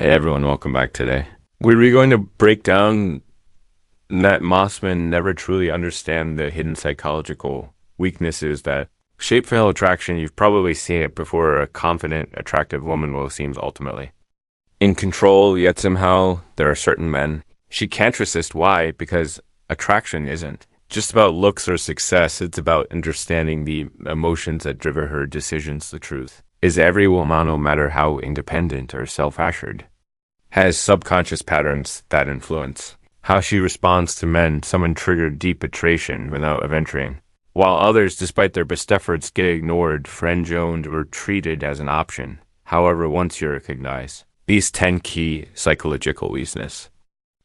Hey everyone, welcome back today. We're going to break down that Mossmen never truly understand the hidden psychological weaknesses that shape male attraction. You've probably seen it before. A confident, attractive woman will seem ultimately in control, yet somehow there are certain men she can't resist. Why? Because attraction isn't just about looks or success. It's about understanding the emotions that drive her decisions. The truth is every woman, no matter how independent or self-assured, has subconscious patterns that influence how she responds to men. Some trigger deep attraction without venturing, while others, despite their best efforts, get ignored, friend-zoned, or treated as an option. However, once you recognize these 10 key psychological weaknesses,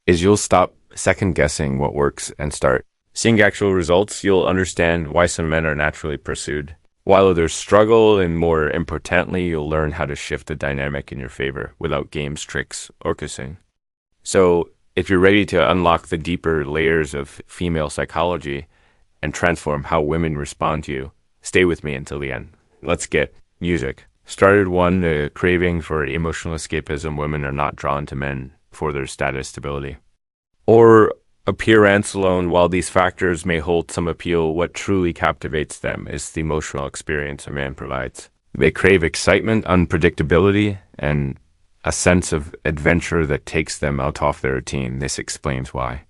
you'll stop second-guessing what works and start seeing actual results. You'll understand why some men are naturally pursued, while others struggle, and more importantly, you'll learn how to shift the dynamic in your favor without games, tricks, or kissing. So, if you're ready to unlock the deeper layers of female psychology and transform how women respond to you, stay with me until the end. Let's get music started. One, the craving for emotional escapism. Women are not drawn to men for their status stability or appearance alone. While these factors may hold some appeal, what truly captivates them is the emotional experience a man provides. They crave excitement, unpredictability, and a sense of adventure that takes them out of their routine. This explains why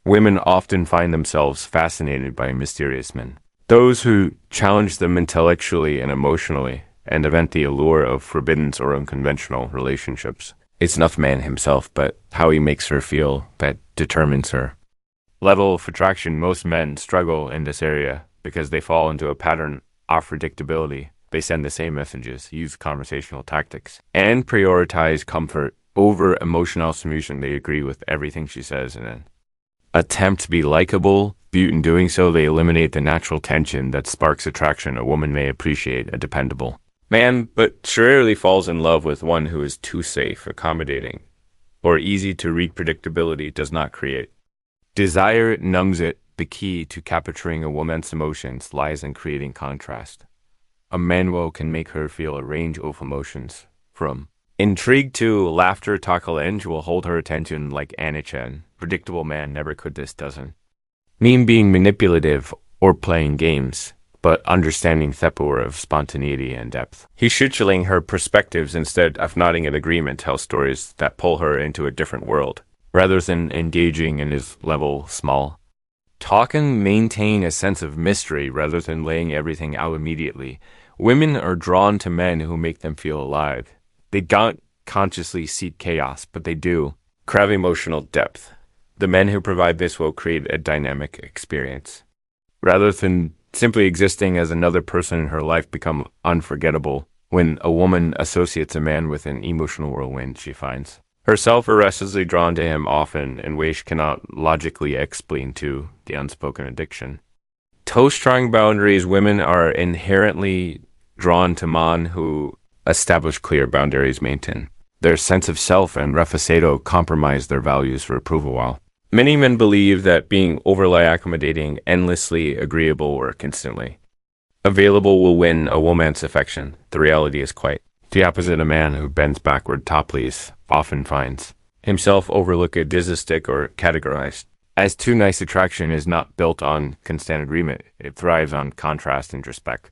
women often find themselves fascinated by mysterious men, those who challenge them intellectually and emotionally, and invent the allure of forbidden or unconventional relationships. It's not man himself, but how he makes her feel that determines her level of attraction. Most men struggle in this area because they fall into a pattern of predictability. They send the same messages, use conversational tactics, and prioritize comfort over emotional stimulation. They agree with everything she says and then attempt to be likable. In doing so, they eliminate the natural tension that sparks attraction. A woman may appreciate a dependable man, but she rarely falls in love with one who is too safe, accommodating, or easy to read. Predictability does not create desire, it numbs it. The key to capturing a woman's emotions lies in creating contrast. A manual can make her feel a range of emotions, from intrigue to laughter. Tackle will hold her attention like Anna-chan. Predictable man never could. This doesn't mean being manipulative or playing games, but understanding the power of spontaneity and depth. He's shitchilling her perspectives instead of nodding in agreement. Tell stories that pull her into a different world, rather than engaging in his level small talk, and maintain a sense of mystery rather than laying everything out immediately. Women are drawn to men who make them feel alive. They don't consciously seek chaos, but they do crave emotional depth. The men who provide this will create a dynamic experience, rather than simply existing as another person in her life. Become unforgettable. When a woman associates a man with an emotional whirlwind, she finds herself irresistibly drawn to him, often in ways she cannot logically explain, to the unspoken addiction. Toe strong boundaries. Women are inherently drawn to men who establish clear boundaries, maintain their sense of self, and refusato compromise their values for approval. While many men believe that being overly accommodating, endlessly agreeable, or constantly available will win a woman's affection, the reality is quite the opposite. A man who bends backward to please often finds himself overlooked, dismissed, or categorized as too nice. Attraction is not built on constant agreement. It thrives on contrast and respect.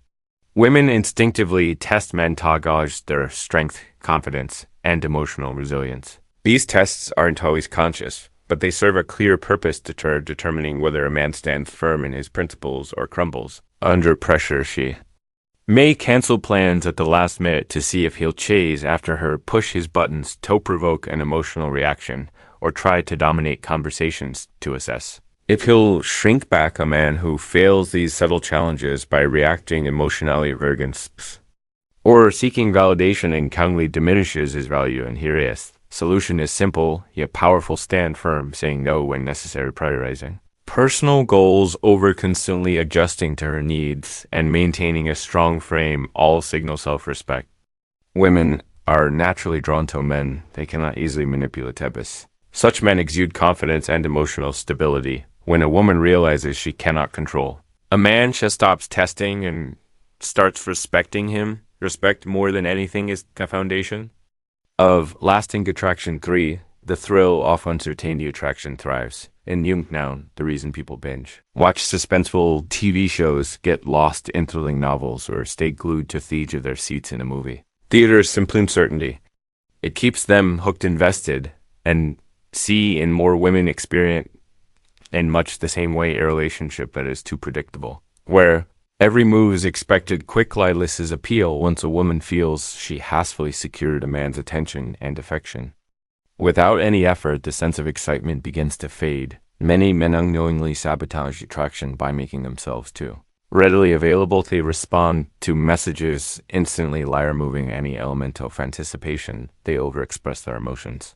Women instinctively test men to gauge their strength, confidence, and emotional resilience. These tests aren't always conscious, but they serve a clear purpose to determining whether a man stands firm in his principles or crumbles under pressure. She may cancel plans at the last minute to see if he'll chase after her, push his buttons to provoke an emotional reaction, or try to dominate conversations to assess if he'll shrink back. A man who fails these subtle challenges by reacting emotionally arrogance or seeking validation incognitely diminishes his value. And here is solution is simple yet powerful. Stand firm, saying no when necessary, prioritizing personal goals over constantly adjusting to her needs, and maintaining a strong frame. All signal self-respect. Women are naturally drawn to men they cannot easily manipulate. Such men exude confidence and emotional stability. When a woman realizes she cannot control a man, she stops testing and starts respecting him. Respect, more than anything, is the foundation. Of lasting attraction 3, the thrill of uncertainty attraction thrives. In Jungnown, the reason people binge. Watch suspenseful TV shows, get lost in thrilling novels, or stay glued to the edge of their seats in a movie. Theater is simply uncertainty. It keeps them hooked invested and see in more women experience in much the same way a relationship that is too predictable, where every move is expected quick lightless appeal once a woman feels she hastily secured a man's attention and affection. Without any effort, the sense of excitement begins to fade. Many men unknowingly sabotage attraction by making themselves too readily available. They respond to messages instantly, removing any element of anticipation. They overexpress their emotions.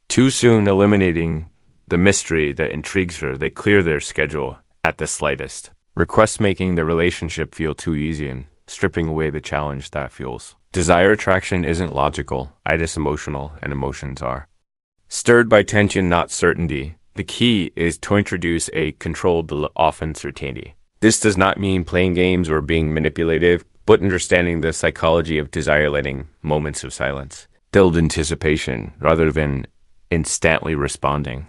Too soon eliminating the mystery that intrigues her, they clear their schedule at the slightest. Requests making the relationship feel too easy and stripping away the challenge that fuels. Desire attraction isn't logical, it is emotional, and emotions are stirred by tension, not certainty. The key is to introduce a controlled, often certainty. This does not mean playing games or being manipulative, but understanding the psychology of desire, letting moments of silence build anticipation rather than instantly responding.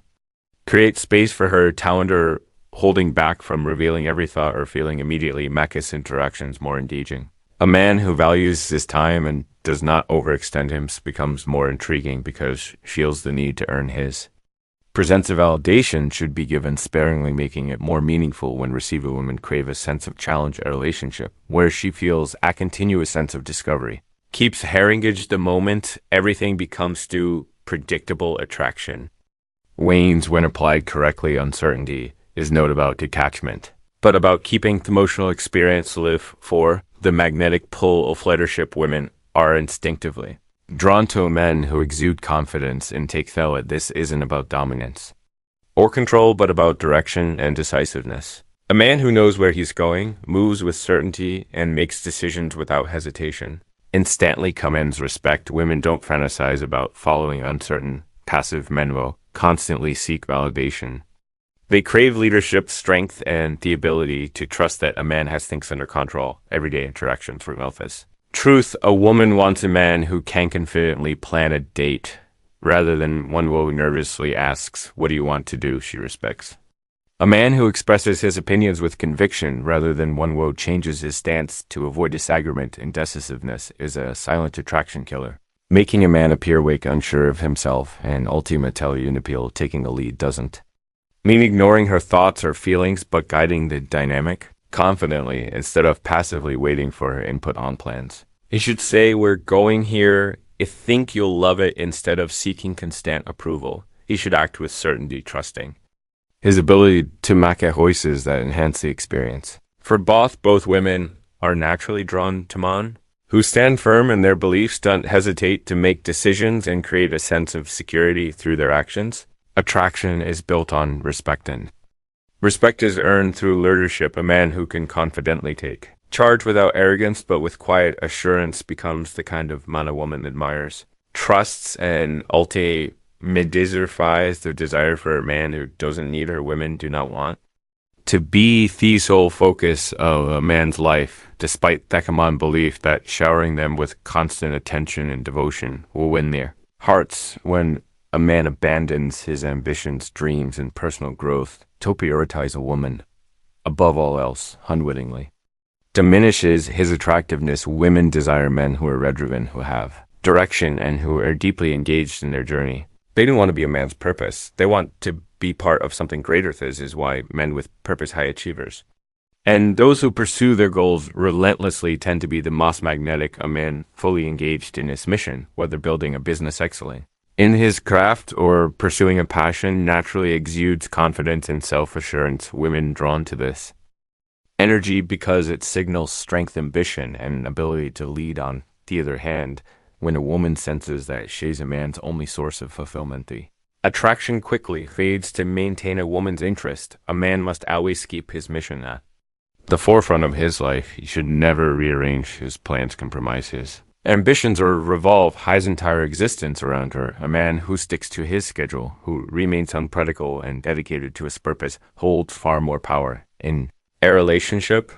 Create space for her talent or holding back from revealing every thought or feeling immediately makes interactions more engaging. A man who values his time and does not overextend him becomes more intriguing because feels the need to earn his. Presents of validation should be given sparingly, making it more meaningful when receiving women crave a sense of challenge a relationship, where she feels a continuous sense of discovery. Keeps herringage the moment everything becomes too predictable attraction. Wanes when applied correctly. Uncertainty is not about detachment, but about keeping the emotional experience live for the magnetic pull of leadership. Women are instinctively drawn to men who exude confidence and take thought. This isn't about dominance or control, but about direction and decisiveness. A man who knows where he's going, moves with certainty, and makes decisions without hesitation instantly commands respect. Women don't fantasize about following uncertain, passive men will constantly seek validation. They crave leadership, strength, and the ability to trust that a man has things under control. Everyday interactions for Memphis. Truth, a woman wants a man who can confidently plan a date, rather than one who nervously asks, "What do you want to do?" She respects. A man who expresses his opinions with conviction, rather than one who changes his stance to avoid disagreement and decisiveness, is a silent attraction killer. Making a man appear weak, unsure of himself, and ultimately unappeal, taking the lead doesn't mean ignoring her thoughts or feelings, but guiding the dynamic confidently instead of passively waiting for her input on plans. He should say, "We're going here. I think you'll love it," instead of seeking constant approval. He should act with certainty, trusting his ability to make choices that enhance the experience. For both women are naturally drawn to men who stand firm in their beliefs, don't hesitate to make decisions, and create a sense of security through their actions. Attraction is built on respect, and respect is earned through leadership. A man who can confidently take charge without arrogance but with quiet assurance becomes the kind of man a woman admires, trusts, and ultimately medifies their desire for a man who doesn't need her. Women do not want to be the sole focus of a man's life, despite the common belief that showering them with constant attention and devotion will win their hearts. When a man abandons his ambitions, dreams, and personal growth to prioritize a woman above all else, unwittingly diminishes his attractiveness. Women desire men who are driven, who have direction, and who are deeply engaged in their journey. They don't want to be a man's purpose. They want to be part of something greater. This is why men with purpose, high achievers. And those who pursue their goals relentlessly tend to be the most magnetic. A man fully engaged in his mission, whether building a business excellently in his craft or pursuing a passion, naturally exudes confidence and self-assurance. Women drawn to this energy because it signals strength, ambition, and ability to lead. On the other hand, when a woman senses that she's a man's only source of fulfillment, the attraction quickly fades. To maintain a woman's interest, a man must always keep his mission at the forefront of his life. He should never rearrange his plans, compromise his ambitions, or revolve his entire existence around her. A man who sticks to his schedule, who remains unpractical and dedicated to his purpose, holds far more power in a relationship.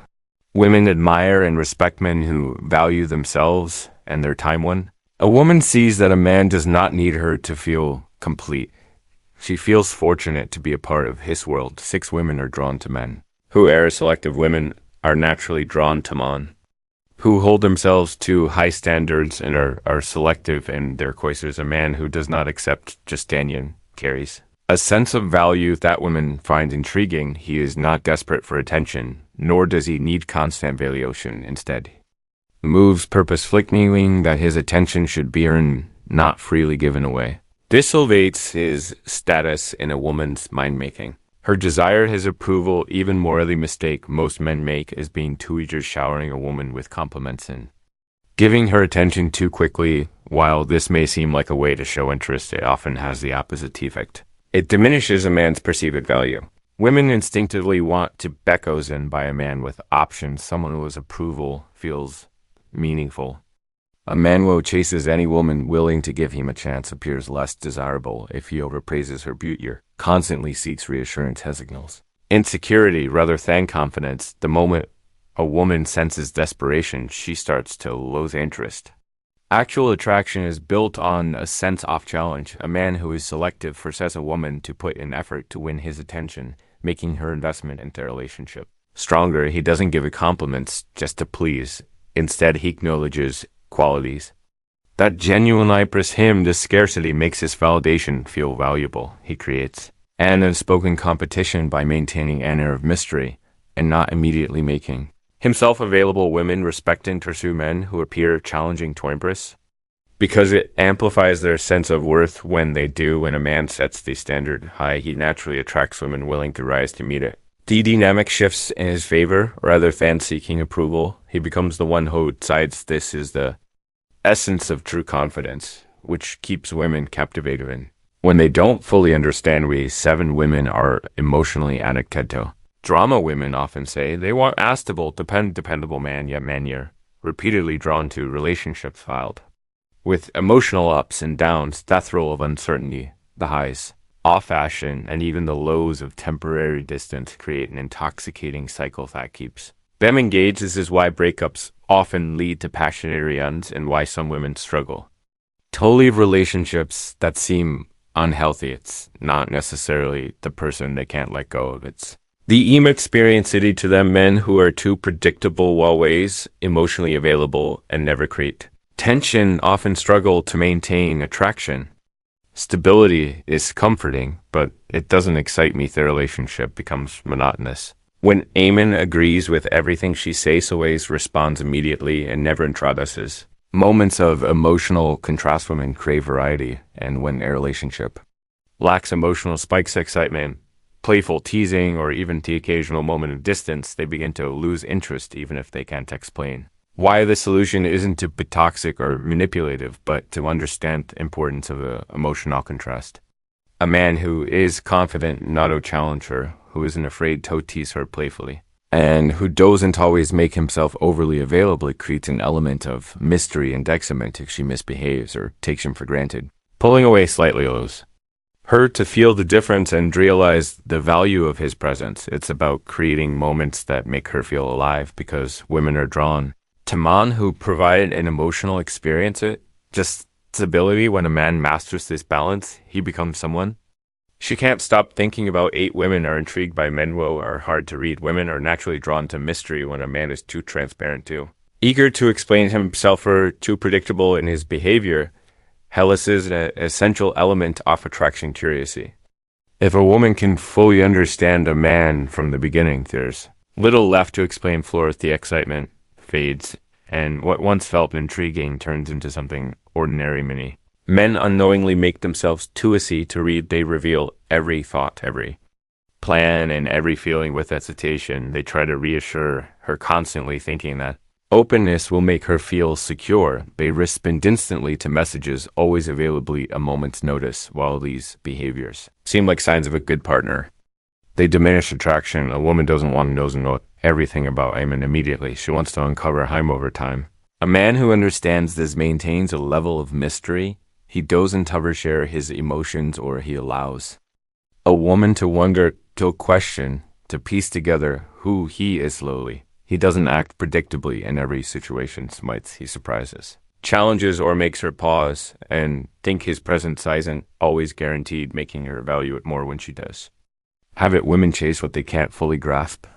Women admire and respect men who value themselves and their time. When A woman sees that a man does not need her to feel complete. She feels fortunate to be a part of his world. 6 women are drawn to men. Who are selective women are naturally drawn to man. Who hold themselves to high standards and are selective in their choices. A man who does not accept Justinian carries a sense of value that women find intriguing. He is not desperate for attention, nor does he need constant valuation. Instead, moves purposefully that his attention should be earned, not freely given away. This elevates his status in a woman's mind-making. Her desire, his approval, even morally mistake most men make is being too eager showering a woman with compliments and giving her attention too quickly. While this may seem like a way to show interest, it often has the opposite effect. It diminishes a man's perceived value. Women instinctively want to be chosen by a man with options, someone whose approval feels meaningful. A man who chases any woman willing to give him a chance appears less desirable if he overpraises her beauty or constantly seeks reassurance signals. Insecurity rather than confidence. The moment a woman senses desperation, she starts to lose interest. Actual attraction is built on a sense of challenge. A man who is selective forces a woman to put in effort to win his attention, making her investment into a relationship stronger. He doesn't give her compliments just to please. Instead, he acknowledges qualities that genuinely impress him. This scarcity makes his validation feel valuable. He creates an unspoken competition by maintaining an air of mystery and not immediately making himself available. Women respect and pursue men who appear challenging to impress because it amplifies their sense of worth when they do. When a man sets the standard high, he naturally attracts women willing to rise to meet it. The dynamic shifts in his favor. Rather than seeking approval, he becomes the one who decides. This is the essence of true confidence, which keeps women captivated. And when they don't fully understand, we 7 women are emotionally addicted to. Drama women often say they want a stable, dependable man, yet men are repeatedly drawn to relationships filled with emotional ups and downs, death roll of uncertainty. The highs, off fashion, and even the lows of temporary distance create an intoxicating cycle that keeps them engaged. This is why breakups often lead to passionate reunions and why some women struggle to leave relationships that seem unhealthy. It's not necessarily the person they can't let go of. It's the experience to them. Men who are too predictable, always emotionally available, and never create tension often struggle to maintain attraction. Stability is comforting, but it doesn't excite me. The relationship becomes monotonous. When Eamon agrees with everything she says, always responds immediately and never introduces moments of emotional contrast, women crave variety, and when a relationship lacks emotional spikes, excitement, playful teasing, or even the occasional moment of distance, they begin to lose interest even if they can't explain why. The solution isn't to be toxic or manipulative, but to understand the importance of the emotional contrast. A man who is confident, not a challenger, who isn't afraid to tease her playfully, and who doesn't always make himself overly available, creates an element of mystery and excitement if she misbehaves or takes him for granted. Pulling away slightly allows her to feel the difference and realize the value of his presence. It's about creating moments that make her feel alive, because women are drawn to men who provide an emotional experience. It just stability. When a man masters this balance, he becomes someone she can't stop thinking about. 8 women are intrigued by men who are hard to read. Women are naturally drawn to mystery when a man is too transparent, too eager to explain himself, or too predictable in his behavior. Hellas is an essential element of attraction, curiosity. If a woman can fully understand a man from the beginning, there's little left to explain. Floors, the excitement fades, and what once felt intriguing turns into something ordinary. Many men unknowingly make themselves too easy to read. They reveal every thought, every plan, and every feeling with hesitation. They try to reassure her, constantly thinking that openness will make her feel secure. They respond instantly to messages, always available a moment's notice. While these behaviors seem like signs of a good partner, they diminish attraction. A woman doesn't want to know everything about Eamon immediately. She wants to uncover him over time. A man who understands this maintains a level of mystery. He doesn't overshare his emotions, or he allows a woman to wonder, to question, to piece together who he is slowly. He doesn't act predictably in every situation. He surprises challenges or makes her pause and think his presence isn't always guaranteed, making her value it more when she does. Habit women chase what they can't fully grasp.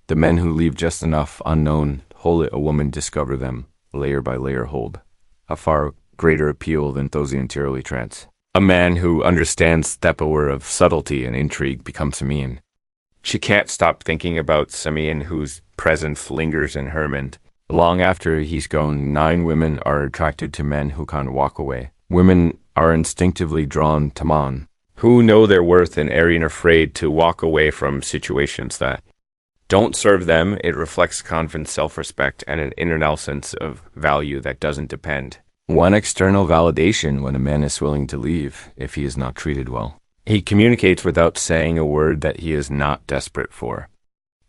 The men who leave just enough unknown hold it a woman discover them, layer by layer hold. A far greater appeal than those interiorly trance. A man who understands the power of subtlety and intrigue becomes Simeon. She can't stop thinking about Simeon, whose presence lingers in her mind. Long after he's gone, 9 women are attracted to men who can't walk away. Women are instinctively drawn to men, who know their worth and aren't afraid to walk away from situations that don't serve them. It reflects confident self-respect and an internal sense of value that doesn't depend one external validation when a man is willing to leave if he is not treated well. He communicates without saying a word that he is not desperate for.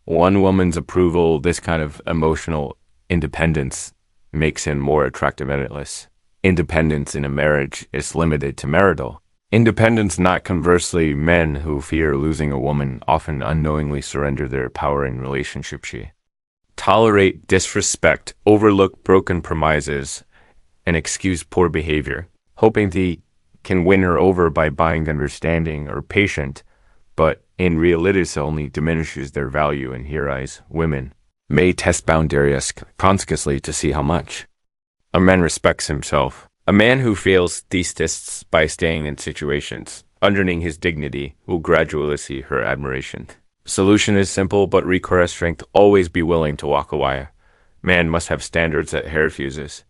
One woman's approval, this kind of emotional independence, makes him more attractive and endless. Independence in a marriage is limited to marital. Independence, not conversely. Men who fear losing a woman often unknowingly surrender their power in relationship. She tolerate disrespect, overlook broken promises, and excuse poor behavior, hoping they can win her over by being understanding or patient, but in reality this only diminishes their value in her eyes. Women may test boundaries consciously to see how much a man respects himself. A man who fails these tests by staying in situations, undermining his dignity, will gradually see her admiration. Solution is simple, but requires strength. Always be willing to walk away. Man must have standards that he refuses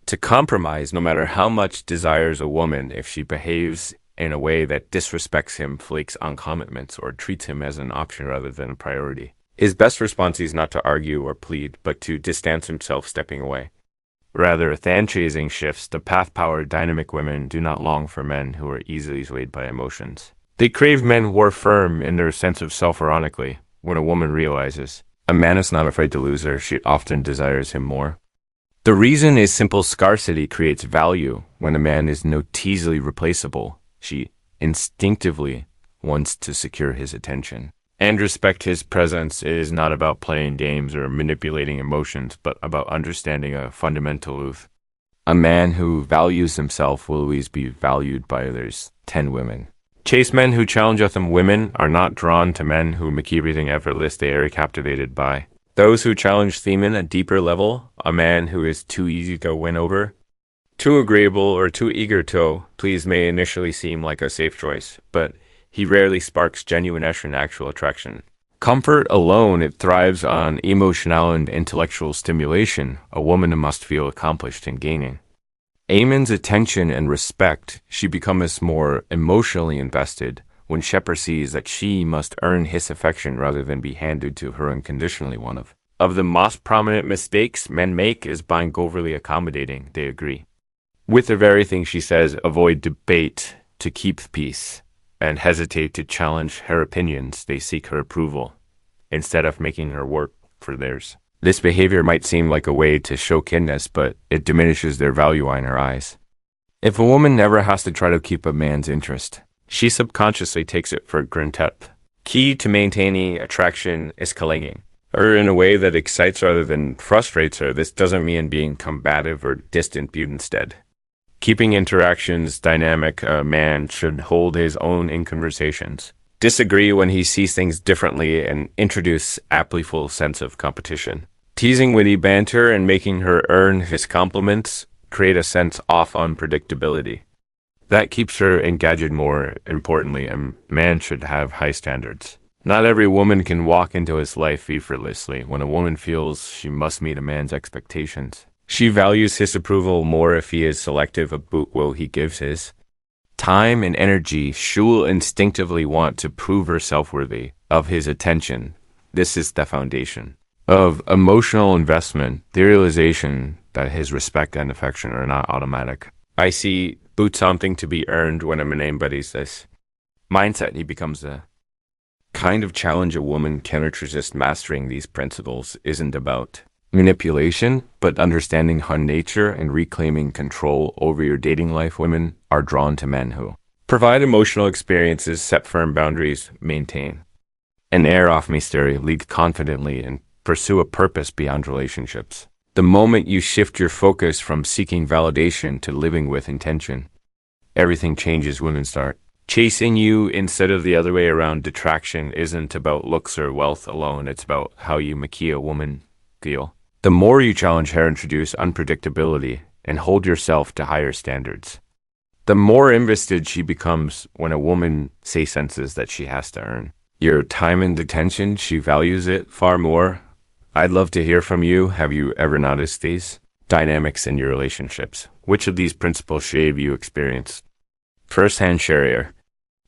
to compromise, no matter how much desires a woman. If she behaves in a way that disrespects him, flakes on commitments, or treats him as an option rather than a priority, his best response is not to argue or plead, but to distance himself, stepping away. Rather than chasing shifts, the path-powered dynamic women do not long for men who are easily swayed by emotions. They crave men who are firm in their sense of self. Ironically, when a woman realizes a man is not afraid to lose her, she often desires him more. The reason is simple: scarcity creates value. When a man is not easily replaceable, she instinctively wants to secure his attention and respect his presence. It is not about playing games or manipulating emotions, but about understanding a fundamental truth. A man who values himself will always be valued by others. 10 women chase men who challenge them. Women are not drawn to men who make everything effortless. They are captivated by those who challenge them at a deeper level. A man who is too easy to win over, too agreeable, or too eager to please may initially seem like a safe choice, but he rarely sparks genuine and actual attraction. Comfort alone, it thrives on emotional and intellectual stimulation. A woman must feel accomplished in gaining a man's attention and respect. She becomes more emotionally invested when she perceives that she must earn his affection rather than be handed to her unconditionally. One of the most prominent mistakes men make is being overly accommodating. They agree with the very thing she says, avoid debate to keep peace, and hesitate to challenge her opinions. They seek her approval instead of making her work for theirs. This behavior might seem like a way to show kindness, but it diminishes their value in her eyes. If a woman never has to try to keep a man's interest, she subconsciously takes it for granted. Key to maintaining attraction is clinging her in a way that excites rather than frustrates her. This doesn't mean being combative or distant, but instead keeping interactions dynamic. A man should hold his own in conversations, disagree when he sees things differently, and introduce a playful sense of competition. Teasing witty banter and making her earn his compliments create a sense of unpredictability that keeps her engaged. More importantly, a man should have high standards. Not every woman can walk into his life effortlessly. When a woman feels she must meet a man's expectations, she values his approval more. If he is selective about what he gives his time and energy, she will instinctively want to prove herself worthy of his attention. This is the foundation of emotional investment, the realization that his respect and affection are not automatic. I see boot something to be earned. When a man embodies this mindset, he becomes a kind of challenge a woman cannot resist. Mastering these principles isn't about manipulation, but understanding her nature and reclaiming control over your dating life. Women are drawn to men who provide emotional experiences, set firm boundaries, maintain an air of mystery, lead confidently, and pursue a purpose beyond relationships. The moment you shift your focus from seeking validation to living with intention, everything changes. Women start chasing you instead of the other way around. Detraction isn't about looks or wealth alone. It's about how you make a woman feel. The more you challenge her, introduce unpredictability, and hold yourself to higher standards, the more invested she becomes. When a woman senses that she has to earn your time and attention, she values it far more. I'd love to hear from you. Have you ever noticed these dynamics in your relationships? Which of these principles shape you experience? First-hand share your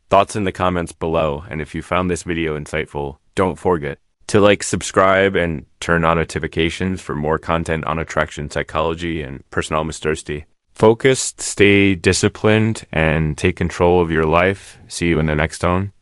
thoughts in the comments below. And if you found this video insightful, don't forget to subscribe, and turn on notifications for more content on attraction psychology and personal maturity. Focused, stay disciplined, and take control of your life. See you in the next one.